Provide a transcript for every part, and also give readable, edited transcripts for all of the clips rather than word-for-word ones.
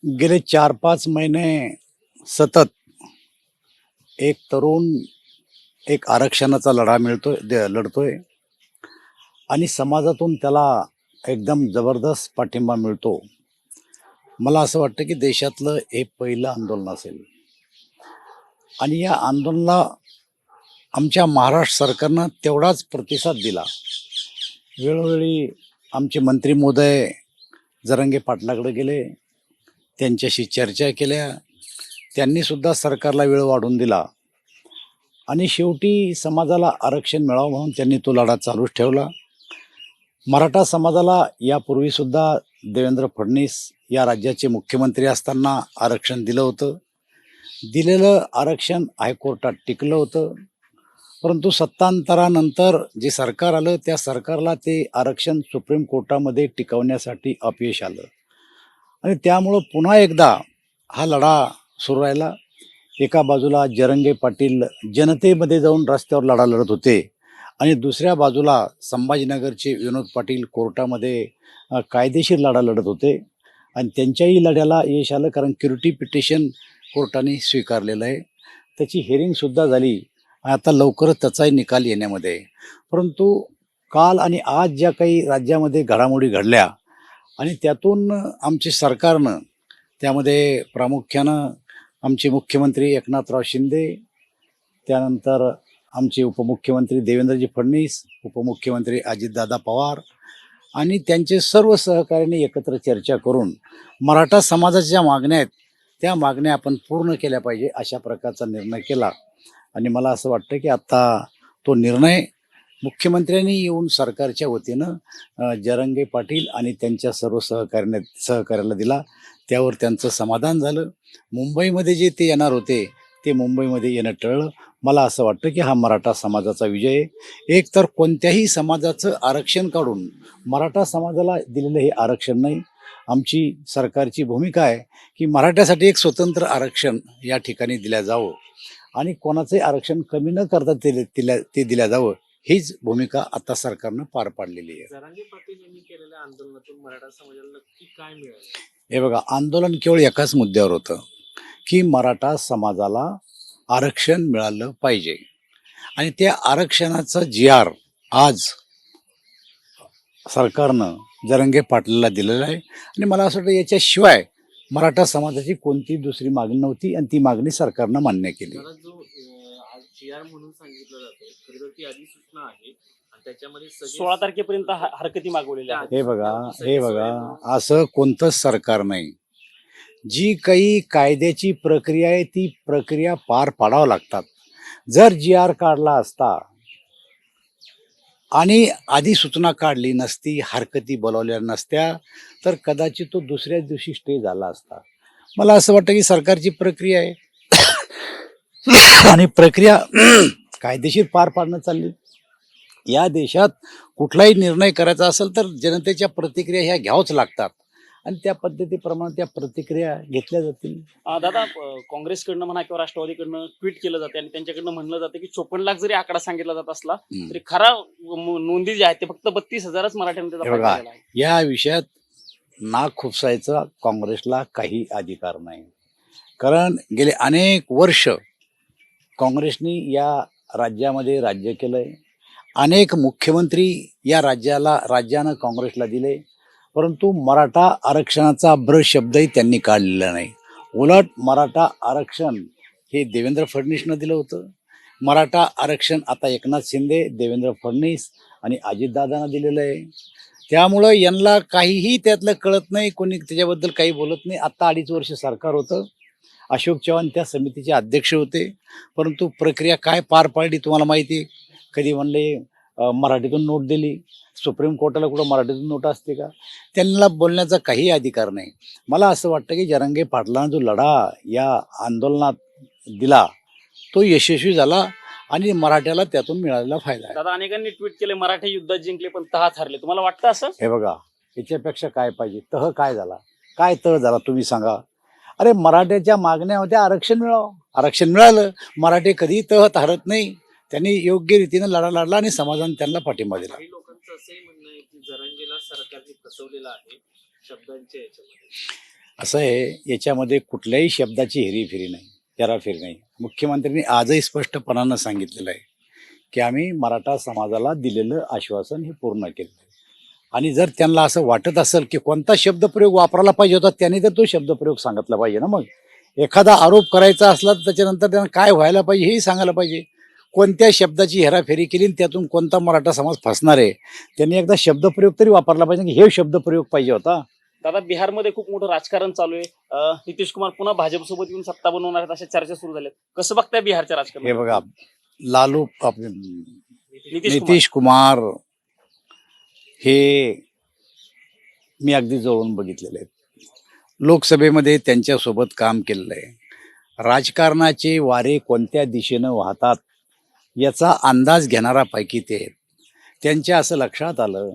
गेले 4-5 महिने सतत एक तरुण एक आरक्षणाचा लढा लढतोय आणि समाजातून त्याला एकदम जबरदस्त पाठिंबा मिळतो. मला असं वाटतं की देशातलं हे पहिलं आंदोलन असेल आणि या आंदोलनाला आमच्या महाराष्ट्र सरकारनं तेवढाच प्रतिसाद दिला. वेळोवेळी आमचे मंत्री महोदय जरांगे पाटलाकडे गेले, त्यांच्याशी चर्चा केल्या, त्यांनी सुद्धा सरकारला वेळ वाढवून दिला आणि शेवटी समाजाला आरक्षण मिळावं म्हणून त्यांनी तो लढा चालूच ठेवला. मराठा समाजाला यापूर्वी सुद्धा देवेंद्र फडणवीस या राज्याचे मुख्यमंत्री असताना आरक्षण दिलं होतं. दिलेलं आरक्षण हायकोर्टात टिकलं होतं, परंतु सत्तांतरानंतर जे सरकार आलं त्या सरकारला ते आरक्षण सुप्रीम कोर्टामध्ये टिकवण्यासाठी अपयश आलं आणि त्यामुळं पुन्हा एकदा हा लढा सुरू राहिला. एका बाजूला जरंगे पाटील जनतेमध्ये जाऊन रस्त्यावर लढा लढत होते आणि दुसऱ्या बाजूला संभाजीनगरचे विनोद पाटील कोर्टामध्ये कायदेशीर लढा लढत होते आणि त्यांच्याही लढ्याला यश आलं, कारण क्युरिटी पिटिशन कोर्टाने स्वीकारलेलं आहे. त्याची हिअरिंगसुद्धा झाली. आता लवकरच त्याचाही निकाल येण्यामध्ये आहे. परंतु काल आणि आज ज्या काही राज्यामध्ये घडामोडी घडल्या आणि त्यातून आमचे सरकारनं, त्यामध्ये प्रामुख्यानं आमचे मुख्यमंत्री एकनाथराव शिंदे, त्यानंतर आमचे उपमुख्यमंत्री देवेंद्रजी फडणवीस, उपमुख्यमंत्री अजितदादा पवार आणि त्यांचे सर्व सहकार्यांनी एकत्र चर्चा करून मराठा समाजाच्या ज्या मागण्या आहेत त्या मागण्या आपण पूर्ण केल्या पाहिजे अशा प्रकारचा निर्णय केला. आणि मला असं वाटतं की आता तो निर्णय मुख्यमंत्र्यांनी येऊन सरकारच्या वतीनं जरंगे पाटील आणि त्यांच्या सर्व सहकार्याला दिला. त्यावर त्यांचं समाधान झालं. मुंबईमध्ये जे ते येणार होते ते मुंबईमध्ये येणं टळलं. मला असं वाटतं की हा मराठा समाजाचा विजय आहे. एक तर कोणत्याही समाजाचं आरक्षण काढून मराठा समाजाला दिलेलं हे आरक्षण नाही. आमची सरकारची भूमिका आहे की मराठ्यासाठी एक स्वतंत्र आरक्षण या ठिकाणी दिलं जावं आणि कोणाचंही आरक्षण कमी न करता ते दिलं जावं, हीच भूमिका आता सरकारनं पार पाडलेली आहे. जरांगे पाटील यांनी केलेल्या आंदोलनातून मराठा समाजाला नक्की काय मिळालं? हे बघा, आंदोलन केवळ एकाच मुद्द्यावर होतं की मराठा समाजाला आरक्षण मिळालं पाहिजे आणि त्या आरक्षणाचं GR आज सरकारनं जरंगे पाटलाला दिलेलं आहे आणि मला असं वाटतं याच्याशिवाय मराठा समाजाची कोणती दुसरी मागणी नव्हती आणि ती मागणी सरकारनं मान्य केली. मला जो आज GR म्हणून सांगितलं जातं, खरं तर ती अधिसूचना आहे आणि त्याच्यामध्ये 16 तारखेपर्यंत हरकती मागवलेल्या आहेत. हे बघा, असं कोणतंच सरकार नाही. जी काही कायद्याची प्रक्रिया आहे ती प्रक्रिया पार पाडावं लागतात. जर GR काढला असता आणि अधिसूचना काढली नसती, हरकती बोलावल्या नसत्या, तर कदाचित तो दुसऱ्याच दिवशी स्टे झाला असता. मला असं वाटतं की सरकारची प्रक्रिया आहे आणि प्रक्रिया कायदेशीर पार पाडणं चालली. या देशात कुठलाही निर्णय करायचा असेल तर जनतेच्या प्रतिक्रिया ह्या घ्यावंच लागतात आणि त्या पद्धतीप्रमाणे त्या प्रतिक्रिया घेतल्या जातील. दादा, काँग्रेसकडनं म्हणा किंवा राष्ट्रवादीकडनं ट्विट केलं जाते आणि त्यांच्याकडनं म्हणलं जातं की 54 लाख जरी आकडा सांगितला जात असला तरी खरा नोंदी जे आहेत ते फक्त 32,000च मराठ्यांमध्ये बघा, या विषयात नाक खुपसायचा काँग्रेसला काही अधिकार नाही, कारण गेले अनेक वर्ष काँग्रेसने या राज्यामध्ये राज्य केलंय. अनेक मुख्यमंत्री या राज्यानं काँग्रेसला दिले, परंतु मराठा आरक्षणाचा शब्दही त्यांनी काढलेला नाही. उलट मराठा आरक्षण हे देवेंद्र फडणवीसनं दिलं होतं. मराठा आरक्षण आता एकनाथ शिंदे, देवेंद्र फडणवीस आणि अजितदादांना दिलेलं आहे. त्यामुळं यांना काहीही त्यातलं कळत नाही, कोणी त्याच्याबद्दल काही बोलत नाही. आत्ता 2.5 वर्ष सरकार होतं. अशोक चव्हाण त्या समितीचे अध्यक्ष होते, परंतु प्रक्रिया काय पार पाडली तुम्हाला माहिती आहे. कधी म्हणले मराठीतून नोट दिली. सुप्रीम कोर्टाला कुठं मराठीतून नोट असते का? त्यांना बोलण्याचा काही अधिकार नाही. मला असं वाटतं की जरांगे पाटलांना जो लढा या आंदोलनात दिला तो यशस्वी झाला आणि मराठ्याला त्यातून मिळालेला फायदा आहे. दादा, अनेकांनी ट्विट केले मराठे युद्धात जिंकले पण तहात हरले. तुम्हाला वाटतं असं? हे बघा, याच्यापेक्षा काय पाहिजे? तह काय झाला? काय तह झाला तुम्ही सांगा? अरे, मराठ्याच्या मागण्या होत्या आरक्षण मिळावं, आरक्षण मिळालं. मराठे कधीही तहत हरत नाही. त्यांनी योग्य रीतीनं लढा लढला आणि समाजाने त्यांना पाठिंबा दिला. काही लोकांचं असंही म्हणणं आहे की जरांगेला सरकारने फसवलेलं आहे शब्दांच्या याच्यामध्ये. असं आहे, याच्यामध्ये कुठल्याही शब्दाची हेरीफेरी नाही, हेराफेरी नाही. मुख्यमंत्र्यांनी आजही स्पष्टपणानं सांगितलेलं आहे की आम्ही मराठा समाजाला दिलेलं आश्वासन हे पूर्ण केलं आहे. आणि जर त्यांना असं वाटत असेल की कोणता शब्दप्रयोग वापरायला पाहिजे होता, त्यांनी तर तो शब्दप्रयोग सांगितला पाहिजे ना. मग एखादा आरोप करायचा असला तर त्याच्यानंतर त्यांना काय व्हायला पाहिजे हेही सांगायला पाहिजे. कोणत्या शब्दाची हेराफेरी केली आणि त्यातून कोणता मराठा समाज फसणार आहे, त्यांनी एकदा शब्दप्रयोग तरी वापरला पाहिजे की हे शब्दप्रयोग पाहिजे होता. दादा, बिहारमध्ये खूप मोठं राजकारण चालू आहे. नितीश कुमार पुन्हा भाजपसोबत येऊन सत्ता बनवणार आहेत अशा चर्चा सुरू झाल्यात. कसं बघताय बिहारच्या हे राजकारण? बघा, लालू नितीश कुमार. नितीश कुमार हे मी अगदी जवळून बघितलेले आहेत. लोकसभेमध्ये त्यांच्यासोबत काम केलेलं आहे. राजकारणाचे वारे कोणत्या दिशेनं वाहतात याचा अंदाज घेणारापैकी ते आहेत. त्यांच्या असं लक्षात आलं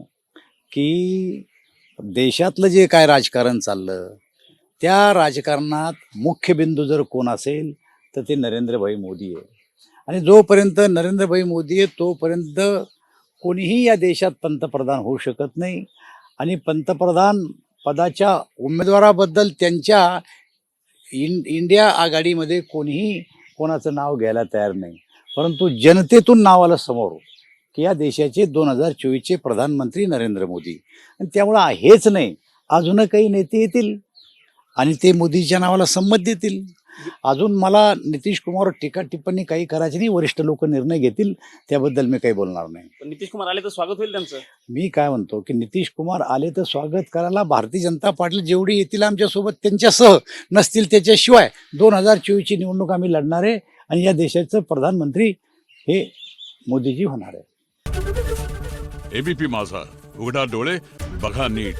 की देशातलं जे काय राजकारण चाललं त्या राजकारणात मुख्य बिंदू जर कोण असेल तर ते नरेंद्रभाई मोदी आहे. आणि जोपर्यंत नरेंद्रभाई मोदी आहे तोपर्यंत कोणीही या देशात पंतप्रधान होऊ शकत नाही. आणि पंतप्रधान पदाच्या उमेदवाराबद्दल त्यांच्या इंडिया आघाडीमध्ये कोणीही कोणाचं नाव घ्यायला तयार नाही. परंतु जनतेतून नाव आलं समोर की या देशाचे 2024चे प्रधानमंत्री नरेंद्र मोदी. आणि त्यामुळं हेच नाही, अजून काही नेते येतील आणि ते मोदीच्या नावाला संमत देतील. अजून मला नितीश कुमार टीका टिप्पणी काही करायची नाही, वरिष्ठ लोक निर्णय घेतील, त्याबद्दल मी काही बोलणार नाही. पण नितीश कुमार आले तर स्वागत होईल त्यांचं. मी काय म्हणतो की नितीश कुमार आले तर स्वागत करायला भारतीय जनता पार्टी जेवढी येतील आमच्यासोबत त्यांच्यासह, नसतील त्याच्याशिवाय 2024ची निवडणूक आम्ही लढणार आहे आणि या देशाचं प्रधानमंत्री हे मोदीजी होणार आहे. एबीपी माझा, उघडा डोळे बघा नीट.